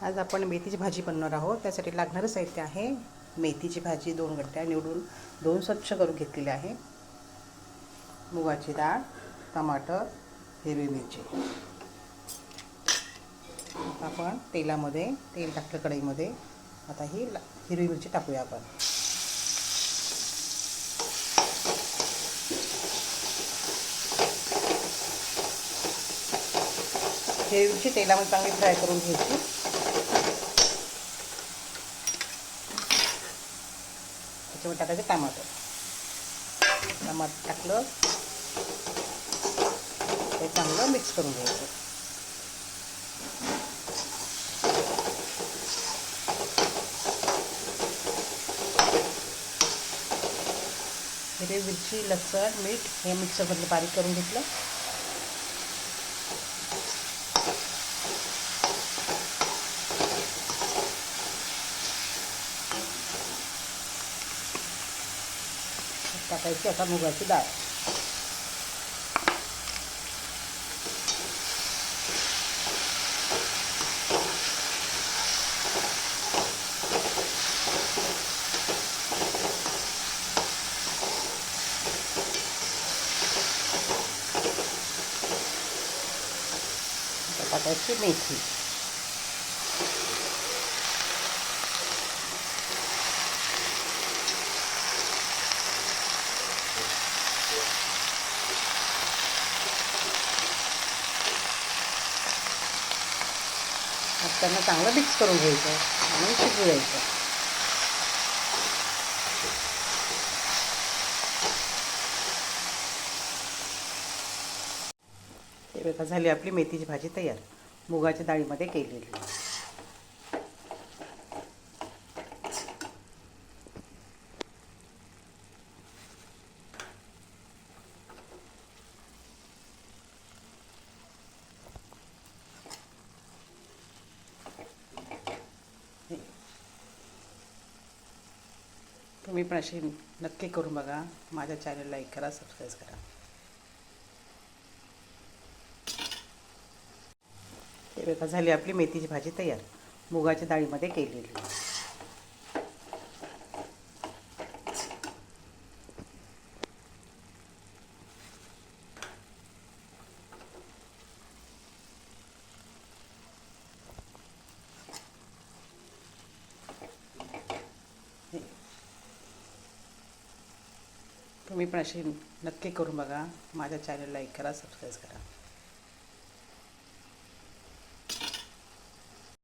आज आपण मेथीची भाजी बनवणार आहोत। त्यासाठी लागणारं साहित्य आहे मेथीची भाजी 2 गड्ड्या निवडून धुवून स्वच्छ करून घेतलेले आहे, मुगाची डाळ, टमाटर, हिरवी मिरची। आपण तेलामध्ये तेल टाकलं कढईमध्ये। आता ही हिरवी मिरची टाकूया आपण। हिरवी मिरची तेलामध्ये चांगली फ्राय करून घ्यायची। त्याच्यावर टाकायचे टमाटर टाकलं ते चांगलं मिक्स करून घ्यायचं। हिरवी मिरची, लसूण, मीठ हे मिक्सरमध्ये बारीक करून घेतलं। टाकायची आता मुगाची डाळ। टाकायची मेथी। त्यांना चांगलं मिक्स करून घ्यायचं आणि शिजवू द्यायचं। हे बघा झाली आपली मेथीची भाजी तयार, मुगाच्या डाळीमध्ये केलेली। तुम्ही पण अशी नक्की करून बघा। माझ्या चॅनल लाईक करा, सबस्क्राईब करा। हे बघा झाली आपली मेथीची भाजी तयार, मुगाच्या डाळीमध्ये केलेली। तुम्ही पण अशी नक्की करून बघा। माझ्या चॅनल लाईक करा, सबस्क्राईब करा।